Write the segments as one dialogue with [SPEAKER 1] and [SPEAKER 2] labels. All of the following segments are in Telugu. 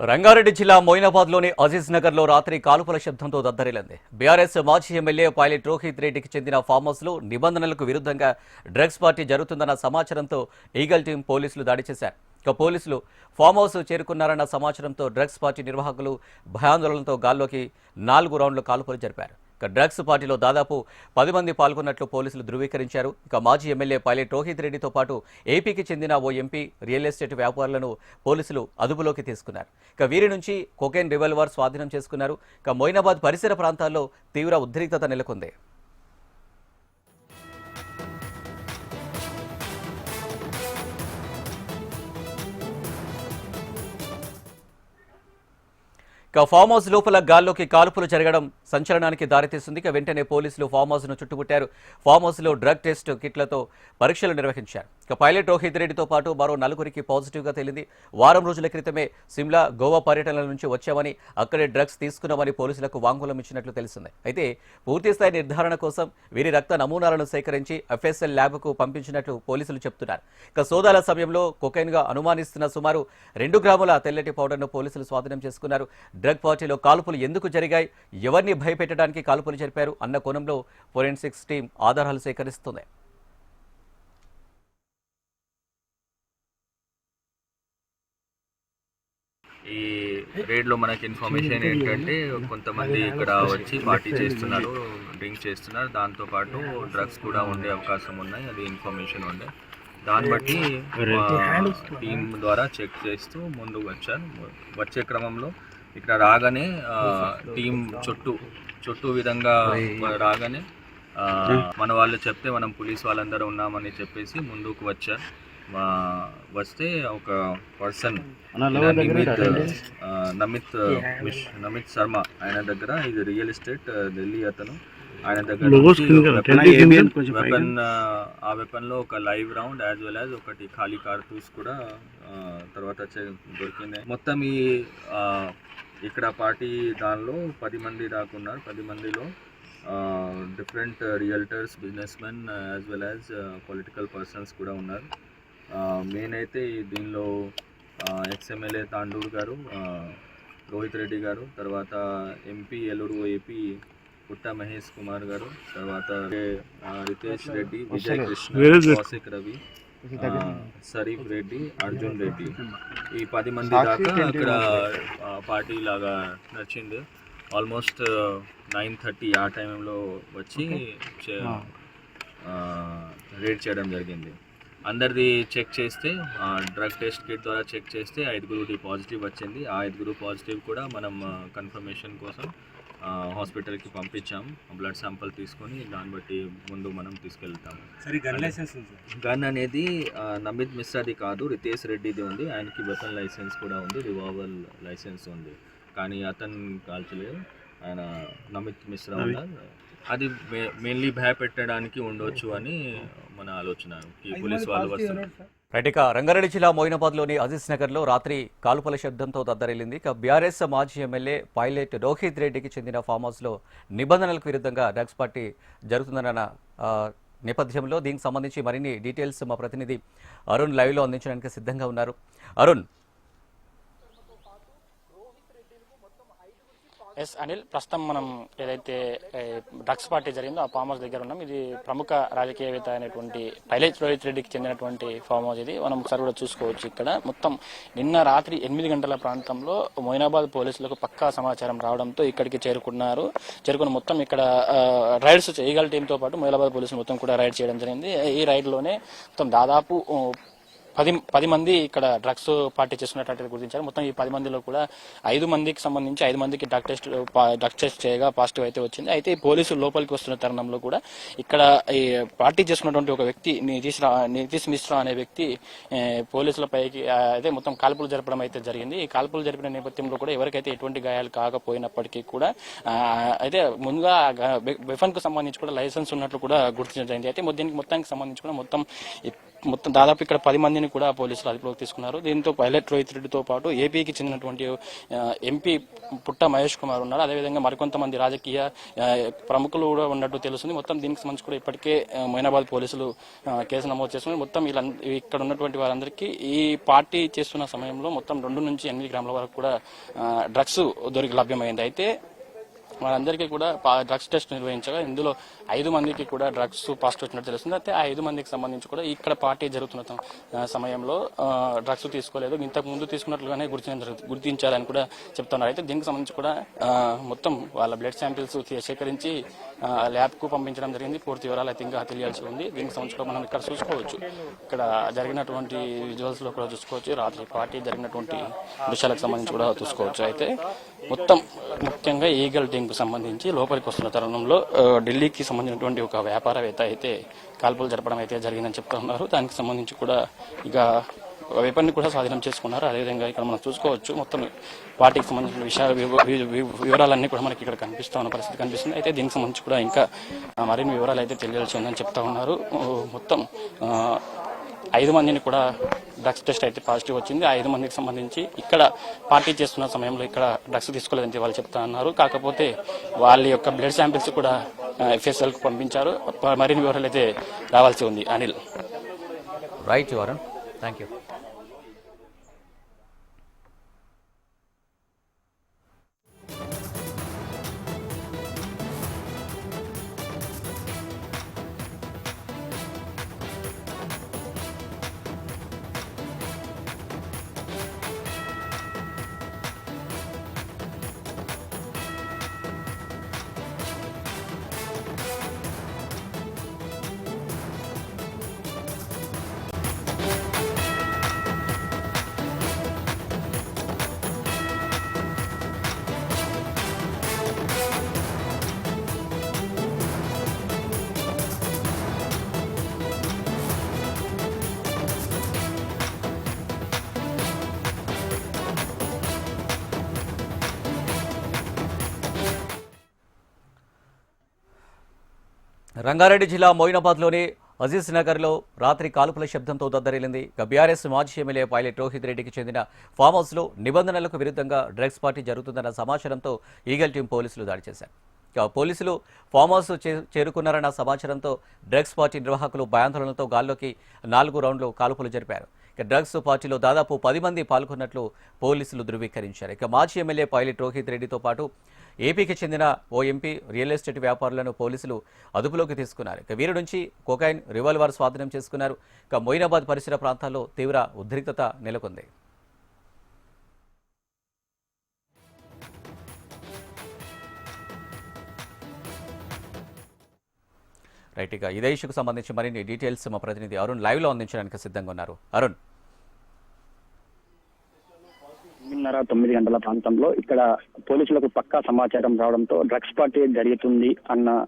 [SPEAKER 1] రంగారెడ్డి జిల్లా మొయినాబాద్లోని అజీజ్ నగర్లో రాత్రి కాల్పుల శబ్దంతో దద్దరిల్లింది. బీఆర్ఎస్ మాజీ ఎమ్మెల్యే పైలట్ రోహిత్ రెడ్డికి చెందిన ఫామ్ హౌస్లో నిబంధనలకు విరుద్ధంగా డ్రగ్స్ పార్టీ జరుగుతుందన్న సమాచారంతో ఈగల్ టీం పోలీసులు దాడి చేశారు. పోలీసులు ఫామ్ హౌస్ చేరుకున్నారన్న సమాచారంతో డ్రగ్స్ పార్టీ నిర్వాహకులు భయాందోళనతో గాల్లోకి 4 రౌండ్ల కాల్పులు జరిపారు. డ్రగ్స్ పార్టీలో దాదాపు 10 మంది పాల్గొన్నట్లు పోలీసులు ధృవీకరించారు. మాజీ ఎమ్మెల్యే పైలట్ రోహిత్ రెడ్డితో పాటు ఏపీకి చెందిన ఓ ఎంపీ, రియల్ ఎస్టేట్ వ్యాపారులను పోలీసులు అదుపులోకి తీసుకున్నారు. వీరి నుంచి కొకైన్ రివాల్వర్ స్వాధీనం చేసుకున్నారు. మొయినాబాద్ పరిసర ప్రాంతాల్లో తీవ్ర ఉద్రిక్తత నెలకొంది. ఫామ్ హౌస్ లోపల గాల్లోకి కాల్పులు జరగడం సంచలనానికి దారితీస్తుంది. వెంటనే పోలీసులు ఫామ్ హౌస్ ను చుట్టుముట్టారు. ఫామ్ హౌస్ లో డ్రగ్ టెస్ట్ కిట్లతో పరీక్షలు నిర్వహించారు. పైలట్ రోహిత్ రెడ్డితో పాటు మరో 4 పాజిటివ్ గా తేలింది. వారం రోజుల క్రితమే సిమ్లా, గోవా పర్యటనల నుంచి వచ్చామని, అక్కడే డ్రగ్స్ తీసుకున్నామని పోలీసులకు వాంగ్మూలం ఇచ్చినట్లు తెలిసింది. అయితే పూర్తిస్థాయి నిర్ధారణ కోసం వీరి రక్త నమూనాలను సేకరించి FSL ల్యాబ్కు పంపించినట్లు పోలీసులు చెబుతున్నారు. సోదాల సమయంలో కొకైన్ గా అనుమానిస్తున్న సుమారు 2 గ్రాముల తెల్లటి పౌడర్ను పోలీసులు స్వాధీనం చేసుకున్నారు. డ్రగ్ పార్టీలో కాల్పులు ఎందుకు జరిగాయి, ఎవరిని భయపెట్టడానికి కాల్పులు జరిపారు అన్న కోణంలో ఫోరెన్సిక్స్ టీం ఆధారాలు సేకరిస్తుంది.
[SPEAKER 2] ఈ రేడ్లో మనకి ఇన్ఫర్మేషన్ ఏంటంటే కొంతమంది ఇక్కడ వచ్చి పార్టీ చేస్తున్నారు, డ్రింక్ చేస్తున్నారు, దాంతోపాటు డ్రగ్స్ కూడా ఉండే అవకాశం ఉన్నాయి. అది ఇన్ఫర్మేషన్ ఉండే దాన్ని బట్టి టీం ద్వారా చెక్ చేస్తూ ముందుకు వచ్చారు. వచ్చే క్రమంలో ఇక్కడ రాగానే టీం చుట్టూ విధంగా రాగానే మన వాళ్ళు చెప్తే మనం పోలీస్ వాళ్ళందరూ ఉన్నామని చెప్పేసి ముందుకు వచ్చారు. వస్తే ఒక పర్సన్ నమిత్ శర్మ, ఆయన దగ్గర ఇది రియల్ ఎస్టేట్ ఢిల్లీ అతను, ఆయన దగ్గర ఆ వెపన్ లో ఒక live round as well as ఒకటి ఖాళీ కార్తూస్ కూడా తర్వాత దొరికింది. మొత్తం ఈ ఇక్కడ పార్టీ దానిలో 10 మంది దాకా ఉన్నారు. 10 మందిలో different realtors, business men as well as political persons కూడా ఉన్నారు. మెయిన్ అయితే దీనిలో ఎక్స్ఎమ్మెల్యే తాండూర్ గారు, రోహిత్ రెడ్డి గారు, తర్వాత ఎంపీ ఏలూరు ఏపీ పుట్ట మహేష్ కుమార్ గారు, తర్వాత రితేష్ రెడ్డి, విజయ్ కృష్ణ, కౌశిక్ రవి, సరీఫ్ రెడ్డి, అర్జున్ రెడ్డి, ఈ 10 మంది దాకా అక్కడ పార్టీ లాగా నచ్చింది. ఆల్మోస్ట్ 9:30 ఆ టైంలో వచ్చి రేడ్ చేయడం జరిగింది. అందరిది చెక్ చేస్తే డ్రగ్ టెస్ట్ కిట్ ద్వారా చెక్ చేస్తే 5 పాజిటివ్ వచ్చింది. ఆ 5 పాజిటివ్ కూడా మనం కన్ఫర్మేషన్ కోసం హాస్పిటల్కి పంపించాము. బ్లడ్ శాంపుల్ తీసుకొని దాన్ని బట్టి ముందు మనం తీసుకెళ్తాము. గన్ అనేది నమిత్ మిశ్రాది కాదు, రితేష్ రెడ్డిది ఉంది. ఆయనకి వెపన్ లైసెన్స్ కూడా ఉంది, రివాల్వర్ లైసెన్స్ ఉంది. కానీ అతను కాల్చలేదు, ఆయన నమిత్ మిశ్రా ఉన్నారు. అది మెయిన్లీ భయపెట్టడానికి ఉండొచ్చు అని మన ఆలోచన. పోలీస్ వాళ్ళు వస్తున్నారు.
[SPEAKER 1] రంగారెడ్డి జిల్లా మొయినాబాద్లోని అజీజ్ నగర్లో రాత్రి కాల్పుల శబ్దంతో దద్దరిల్లింది. బీఆర్ఎస్ మాజీ ఎమ్మెల్యే పైలట్ రోహిత్ రెడ్డికి చెందిన ఫామ్ హౌస్లో నిబంధనలకు విరుద్ధంగా డ్రగ్స్ పార్టీ జరుగుతుందన్న నేపథ్యంలో దీనికి సంబంధించి మరిన్ని డీటెయిల్స్ మా ప్రతినిధి అరుణ్ లైవ్లో అందించడానికి సిద్ధంగా ఉన్నారు. అరుణ్.
[SPEAKER 3] ఎస్ అనిల్, ప్రస్తుతం మనం ఏదైతే డ్రగ్స్ పార్టీ జరిగిందో ఆ ఫామ్ హౌస్ దగ్గర ఉన్నాం. ఇది ప్రముఖ రాజకీయవేత్త అయినటువంటి పైలట్ రోహిత్ రెడ్డికి చెందినటువంటి ఫామ్ హౌస్. ఇది మనం ఒకసారి కూడా చూసుకోవచ్చు. ఇక్కడ మొత్తం నిన్న రాత్రి 8 గంటల ప్రాంతంలో మొయినాబాద్ పోలీసులకు పక్కా సమాచారం రావడంతో ఇక్కడికి చేరుకుని మొత్తం ఇక్కడ రైడ్స్, ఈగల్ టీంతో పాటు మొయినాబాద్ పోలీసులు మొత్తం కూడా రైడ్ చేయడం జరిగింది. ఈ రైడ్లోనే మొత్తం దాదాపు 10 మంది ఇక్కడ డ్రగ్స్ పార్టీ చేస్తున్నట్టు గుర్తించారు. మొత్తం ఈ 10 మందిలో కూడా 5 మందికి సంబంధించి 5 మందికి డ్రగ్ టెస్ట్ చేయగా పాజిటివ్ అయితే వచ్చింది. అయితే పోలీసులు లోపలికి వస్తున్న తరుణంలో కూడా ఇక్కడ ఈ పార్టీ చేస్తున్నటువంటి ఒక వ్యక్తి నితీష్ మిశ్రా అనే వ్యక్తి పోలీసులపైకి అయితే మొత్తం కాల్పులు జరపడం అయితే జరిగింది. ఈ కాల్పులు జరిపిన నేపథ్యంలో కూడా ఎవరికైతే ఎటువంటి గాయాలు కాకపోయినప్పటికీ కూడా అయితే ముందుగా వెపన్ కు సంబంధించి కూడా లైసెన్స్ ఉన్నట్లు కూడా గుర్తించడం జరిగింది. అయితే దీనికి మొత్తానికి సంబంధించి కూడా మొత్తం మొత్తం దాదాపు ఇక్కడ 10 మందిని కూడా పోలీసులు అదుపులోకి తీసుకున్నారు. దీంతో పైలట్ రోహిత్ రెడ్డితో పాటు ఏపీకి చెందినటువంటి ఎంపీ పుట్ట మహేష్ కుమార్ ఉన్నారు. అదేవిధంగా మరికొంతమంది రాజకీయ ప్రముఖులు కూడా ఉన్నట్టు తెలుస్తుంది. మొత్తం దీనికి సంబంధించి కూడా ఇప్పటికే మొయినాబాద్ పోలీసులు కేసు నమోదు చేసుకుని మొత్తం ఇక్కడ ఉన్నటువంటి వారందరికీ ఈ పార్టీ చేస్తున్న సమయంలో మొత్తం 2 నుంచి 8 గ్రాముల వరకు కూడా డ్రగ్స్ లభ్యమైంది. అయితే వారందరికీ కూడా డ్రగ్స్ టెస్ట్ నిర్వహించగా ఇందులో 5 మందికి కూడా డ్రగ్స్ పాజిటివ్ వచ్చినట్టు తెలుస్తుంది. అయితే ఆ 5 మందికి సంబంధించి కూడా ఇక్కడ పార్టీ జరుగుతున్న సమయంలో డ్రగ్స్ తీసుకోలేదు, ఇంతకు ముందు తీసుకున్నట్లుగానే గుర్తించాలని కూడా చెప్తున్నారు. అయితే దీనికి సంబంధించి కూడా మొత్తం వాళ్ళ బ్లడ్ శాంపిల్స్ సేకరించి ల్యాబ్ కు పంపించడం జరిగింది. పూర్తి వివరాలు అయితే ఇంకా తెలియాల్సి ఉంది. దీనికి సంబంధించి మనం ఇక్కడ చూసుకోవచ్చు, ఇక్కడ జరిగినటువంటి విజువల్స్ లో కూడా చూసుకోవచ్చు, రాత్రి పార్టీ జరిగినటువంటి దృశ్యాలకు సంబంధించి కూడా చూసుకోవచ్చు. అయితే మొత్తం ముఖ్యంగా ఈగల్ టీమ్ కు సంబంధించి లోపలికి వస్తున్న తరుణంలో ఢిల్లీకి సంబంధించినటువంటి ఒక వ్యాపారవేత్త అయితే కాల్పులు జరపడం అయితే జరిగిందని చెప్తా ఉన్నారు. దానికి సంబంధించి కూడా ఇక వెపన్ని కూడా స్వాధీనం చేసుకున్నారు. అదేవిధంగా ఇక్కడ మనం చూసుకోవచ్చు, మొత్తం పార్టీకి సంబంధించిన వివరాలన్నీ కూడా మనకి ఇక్కడ కనిపిస్తా ఉన్న పరిస్థితి కనిపిస్తుంది. అయితే దీనికి సంబంధించి కూడా ఇంకా మరిన్ని వివరాలు అయితే తెలియాల్సి ఉందని చెప్తా ఉన్నారు. మొత్తం 5 మందిని కూడా డ్రగ్స్ టెస్ట్ అయితే పాజిటివ్ వచ్చింది. 5 మందికి సంబంధించి ఇక్కడ పార్టీ చేస్తున్న సమయంలో ఇక్కడ డ్రగ్స్ తీసుకోలేదని వాళ్ళు చెప్తా ఉన్నారు. కాకపోతే వాళ్ళ యొక్క బ్లడ్ శాంపిల్స్ కూడా FSL కు పంపించారు. మరిన్ని వివరాలు అయితే రావాల్సి ఉంది. Anil.
[SPEAKER 1] Right Varun, thank you. Rangareddy జిల్లా మొయినాబాద్లోని అజీజ్ నగర్లో రాత్రి కాల్పుల శబ్దంతో దద్దరిల్లింది. బీఆర్ఎస్ మాజీ ఎమ్మెల్యే పైలట్ రోహిత్ రెడ్డికి చెందిన ఫామ్ హౌస్లో నిబంధనలకు విరుద్ధంగా డ్రగ్స్ పార్టీ జరుగుతుందన్న సమాచారంతో ఈగల్ టీం పోలీసులు దాడి చేశారు. పోలీసులు ఫామ్ హౌస్ చేరుకున్నారన్న సమాచారంతో డ్రగ్స్ పార్టీ నిర్వాహకులు భయాందోళనలతో గాల్లోకి 4 రౌండ్లు కాల్పులు జరిపారు. డ్రగ్స్ పార్టీలో దాదాపు 10 మంది పాల్గొన్నట్లు పోలీసులు ధృవీకరించారు. మాజీ ఎమ్మెల్యే పైలట్ రోహిత్ రెడ్డితో పాటు ఏపీకి చెందిన ఓ ఎంపీ రియల్ ఎస్టేట్ వ్యాపారులను పోలీసులు అదుపులోకి తీసుకున్నారు. వీరి నుంచి కొకైన్, రివాల్వర్ స్వాధీనం చేసుకున్నారు. మొయినాబాద్ పరిసర ప్రాంతాల్లో తీవ్ర ఉద్రిక్తత నెలకొంది. రైట్, ఇక ఇదే ఇష్యూకు సంబంధించి మరిన్ని డీటెయిల్స్ మా ప్రతినిధి అరుణ్ లైవ్ లో అందించడానికి సిద్ధంగా ఉన్నారు. అరుణ్.
[SPEAKER 4] 9 గంటల ప్రాంతంలో ఇక్కడ పోలీసులకు పక్కా సమాచారం రావడంతో డ్రగ్స్ పార్టీ జరుగుతుంది అన్న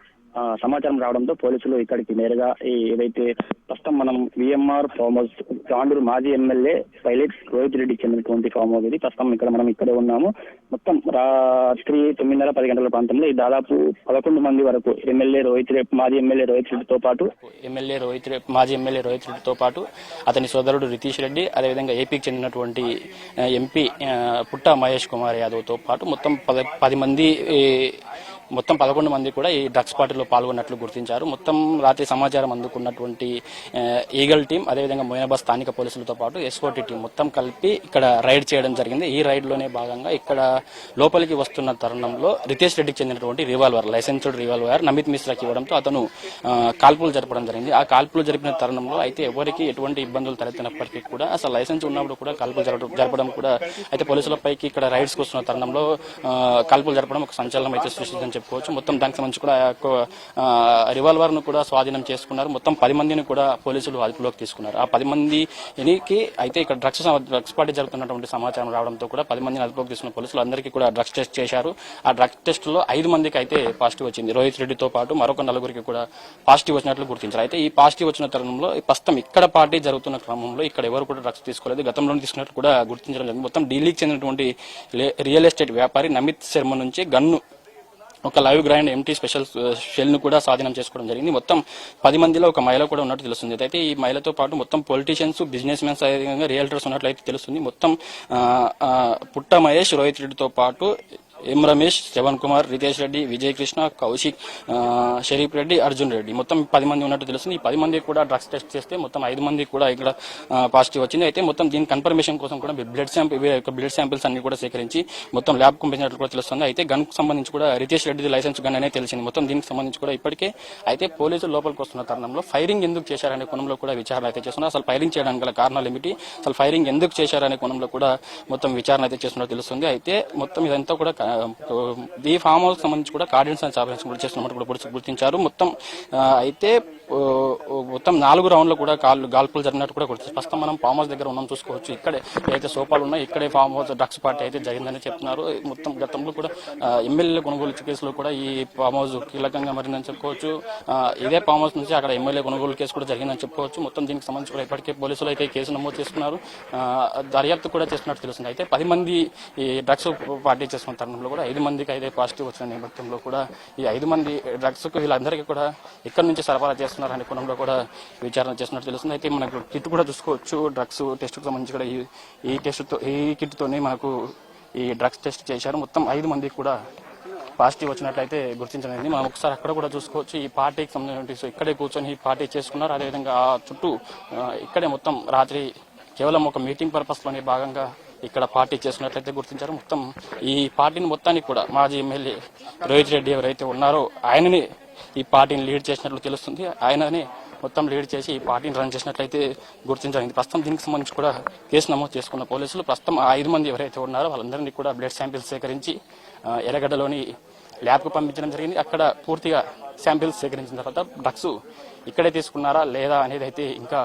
[SPEAKER 4] సమాచారం రావడంతో పోలీసులు ఇక్కడికి నేరుగా ఏదైతే ప్రస్తుతం మనం VMR ఫామ్ హౌస్ తాండూరు మాజీ ఎమ్మెల్యే పైలట్ రోహిత్ రెడ్డికి చెందినటువంటి ఫామ్ హౌస్ ఇది. ప్రస్తుతం ఇక్కడ మనం ఇక్కడే ఉన్నాము. మొత్తం రాత్రి 9:30-10 గంటల ప్రాంతంలో దాదాపు 11 మంది వరకు మాజీ ఎమ్మెల్యే రోహిత్ రెడ్డితో పాటు అతని సోదరుడు రితీష్ రెడ్డి, అదేవిధంగా ఏపీకి చెందినటువంటి ఎంపీ పుట్ట మహేష్ కుమార్ యాదవ్ తో పాటు మొత్తం 11 మంది కూడా ఈ డ్రగ్స్ పార్టీలో పాల్గొన్నట్లు గుర్తించారు. మొత్తం రాత్రి సమాచారం అందుకున్నటువంటి ఈగల్ టీం, అదేవిధంగా మొయినాబాద్ స్థానిక పోలీసులతో పాటు ఎస్ఓటీ టీం మొత్తం కలిపి ఇక్కడ రైడ్ చేయడం జరిగింది. ఈ రైడ్ లోనే భాగంగా ఇక్కడ లోపలికి వస్తున్న తరుణంలో రితేష్ రెడ్డికి చెందినటువంటి లైసెన్స్డ్ రివాల్వర్ నమిత్ మిశ్రాకి ఇవ్వడంతో అతను కాల్పులు జరపడం జరిగింది. ఆ కాల్పులు జరిపిన తరుణంలో అయితే ఎవరికి ఎటువంటి ఇబ్బందులు తలెత్తినప్పటికీ కూడా అసలు లైసెన్స్ ఉన్నప్పుడు కూడా కాల్పులు జరపడం కూడా అయితే పోలీసులపైకి ఇక్కడ రైడ్స్ కు వస్తున్న తరుణంలో కాల్పులు జరపడం ఒక సంచలనం అయితే సృష్టిందని చెప్పుకోవచ్చు. మొత్తం దానికి సంబంధించి కూడా రివాల్వర్ ను కూడా స్వాధీనం చేసుకున్నారు. మొత్తం 10 మందిని కూడా పోలీసులు అదుపులోకి తీసుకున్నారు. ఆ 10 మందికి అయితే ఇక్కడ డ్రగ్స్ పార్టీ జరుగుతున్నటువంటి సమాచారం రావడంతో కూడా 10 మందిని అదుపులోకి తీసుకున్న పోలీసులు అందరికీ కూడా డ్రగ్స్ టెస్ట్ చేశారు. ఆ డ్రగ్స్ టెస్ట్ లో 5 మందికి అయితే పాజిటివ్ వచ్చింది. రోహిత్ రెడ్డితో పాటు మరొక 4 కూడా పాజిటివ్ వచ్చినట్లు గుర్తించారు. అయితే ఈ పాజిటివ్ వచ్చిన తరుణంలో ప్రస్తుతం ఇక్కడ పార్టీ జరుగుతున్న క్రమంలో ఇక్కడ ఎవరు కూడా డ్రగ్స్ తీసుకోలేదు, గతంలో తీసుకున్నట్టు కూడా గుర్తించడం జరిగింది. మొత్తం ఢిల్లీకి చెందినటువంటి రియల్ ఎస్టేట్ వ్యాపారి నమిత్ శర్మ నుంచి గన్ను ఒక live grenade empty special shell ను కూడా స్వాధీనం చేసుకోవడం జరిగింది. మొత్తం 10 మందిలో ఒక మహిళ కూడా ఉన్నట్టు తెలుస్తుంది. అయితే ఈ మహిళతో పాటు మొత్తం పొలిటీషియన్స్, బిజినెస్ మెన్స్, అదేవిధంగా రియల్టర్స్ ఉన్నట్లయితే తెలుస్తుంది. మొత్తం పుట్ట మహేష్, రోహిత్ రెడ్డితో పాటు ఎం రమేష్, శ్రవణ్ కుమార్, రితేష్ రెడ్డి, విజయ్ కృష్ణ, కౌశిక్, షరీఫ్ రెడ్డి, అర్జున్ రెడ్డి మొత్తం 10 మంది ఉన్నట్టు తెలుస్తుంది. ఈ 10 మంది కూడా డ్రగ్స్ టెస్ట్ చేస్తే మొత్తం 5 మంది కూడా ఇక్కడ పాజిటివ్ వచ్చింది. అయితే మొత్తం దీని కన్ఫర్మేషన్ కోసం కూడా బ్లడ్ శాంపిల్స్ అన్ని కూడా సేకరించి మొత్తం ల్యాబ్ పంపించినట్లు కూడా తెలుస్తుంది. అయితే గన్ కు సంబంధించి కూడా రితేష్ రెడ్డి లైసెన్స్ గన్ అనేది తెలిసింది. మొత్తం దీనికి సంబంధించి కూడా ఇప్పటికే అయితే పోలీసులు లోపలికి వస్తున్న తరుణంలో ఫైరింగ్ ఎందుకు చేశారనే కోణంలో కూడా విచారణ అయితే చేస్తున్నారు. అసలు ఫైరింగ్ చేయడానికి గల కారణాలు ఏమిటి, అసలు ఫైరింగ్ ఎందుకు చేశారనే కోణంలో కూడా మొత్తం విచారణ అయితే చేస్తున్నట్టు తెలుస్తుంది. అయితే మొత్తం ఇదంతా కూడా ఈ ఫామ్ హౌస్ సంబంధించి కూడా కార్డియన్స్ ఆపరేషన్ కూడా చేస్తున్నట్టు కూడా పోలీసులు గుర్తించారు. మొత్తం అయితే మొత్తం 4 రౌండ్లు కూడా గాల్పులు జరిగినట్టు కూడా గుర్తించారు. ప్రస్తుతం మనం ఫామ్ హౌస్ దగ్గర ఉన్నాం, చూసుకోవచ్చు. ఇక్కడే ఏదైతే సోపాలు ఉన్నాయో ఇక్కడే ఫామ్ హౌస్ డ్రగ్స్ పార్టీ అయితే జరిగిందని చెప్తున్నారు. మొత్తం గతంలో కూడా ఎమ్మెల్యే కొనుగోలు కేసులో కూడా ఈ ఫామ్ హౌస్ కీలకంగా మారిందని చెప్పుకోవచ్చు. ఇదే ఫామ్ హౌస్ నుంచి అక్కడ ఎమ్మెల్యే కొనుగోలు కేసు కూడా జరిగిందని చెప్పుకోవచ్చు. మొత్తం దీనికి సంబంధించి కూడా ఇప్పటికే పోలీసులు అయితే కేసు నమోదు చేసుకున్నారు, దర్యాప్తు కూడా చేస్తున్నట్టు తెలుస్తుంది. అయితే 10 మంది ఈ డ్రగ్స్ పార్టీ చేస్తున్న తరుణంలో కూడా 5 మందికి అయితే పాజిటివ్ వచ్చిన నేపథ్యంలో కూడా ఈ 5 మంది డ్రగ్స్ కు వీళ్ళందరికీ కూడా ఎక్కడి నుంచి సరఫరా చేస్తున్నారు అనే కోణంలో కూడా విచారణ చేస్తున్నట్టు తెలుస్తుంది. అయితే మనకు కిట్ కూడా చూసుకోవచ్చు. డ్రగ్స్ టెస్ట్ కు సంబంధించి కూడా ఈ కిట్ తోనే మనకు ఈ డ్రగ్స్ టెస్ట్ చేశారు. మొత్తం 5 మందికి కూడా పాజిటివ్ వచ్చినట్లయితే గుర్తించలేదు. మనం ఒకసారి అక్కడ కూడా చూసుకోవచ్చు. ఈ పార్టీకి సంబంధించి ఇక్కడే కూర్చొని ఈ పార్టీ చేసుకున్నారు. అదేవిధంగా ఆ చుట్టూ ఇక్కడే మొత్తం రాత్రి కేవలం ఒక మీటింగ్ పర్పస్ లోనే భాగంగా ఇక్కడ పార్టీ చేసుకున్నట్లయితే గుర్తించారు. మొత్తం ఈ పార్టీని మొత్తానికి కూడా మాజీ ఎమ్మెల్యే రోహిత్ రెడ్డి ఎవరైతే ఉన్నారో ఆయనని ఈ పార్టీని లీడ్ చేసినట్లు తెలుస్తుంది. ఆయనని మొత్తం లీడ్ చేసి ఈ పార్టీని రన్ చేసినట్లయితే గుర్తించడానికి ప్రస్తుతం దీనికి సంబంధించి కూడా కేసు నమోదు చేసుకున్న పోలీసులు ప్రస్తుతం ఆ 5 మంది ఎవరైతే ఉన్నారో వాళ్ళందరినీ కూడా బ్లడ్ శాంపిల్స్ సేకరించి ఎర్రగడ్డలోని ల్యాబ్ కు పంపించడం జరిగింది. అక్కడ పూర్తిగా శాంపిల్స్ సేకరించిన తర్వాత డ్రగ్స్ ఇక్కడే తీసుకున్నారా లేదా అనేది అయితే ఇంకా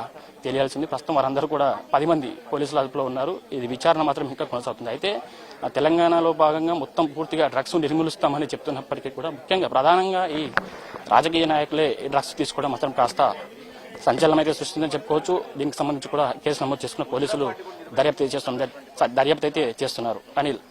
[SPEAKER 4] తెలియాల్సింది. ప్రస్తుతం వారందరూ కూడా 10 మంది పోలీసుల అదుపులో ఉన్నారు. ఇది విచారణ మాత్రం ఇంకా కొనసాగుతుంది. అయితే తెలంగాణలో భాగంగా మొత్తం పూర్తిగా డ్రగ్స్ నిర్మూలిస్తామని చెప్తున్నప్పటికీ కూడా ముఖ్యంగా ప్రధానంగా ఈ రాజకీయ నాయకులే ఈ డ్రగ్స్ తీసుకోవడం మాత్రం కాస్త సంచలనం అయితే సృష్టిందని చెప్పుకోవచ్చు. దీనికి సంబంధించి కూడా కేసు నమోదు చేసుకున్న పోలీసులు దర్యాప్తు అయితే చేస్తున్నారు. అనిల్.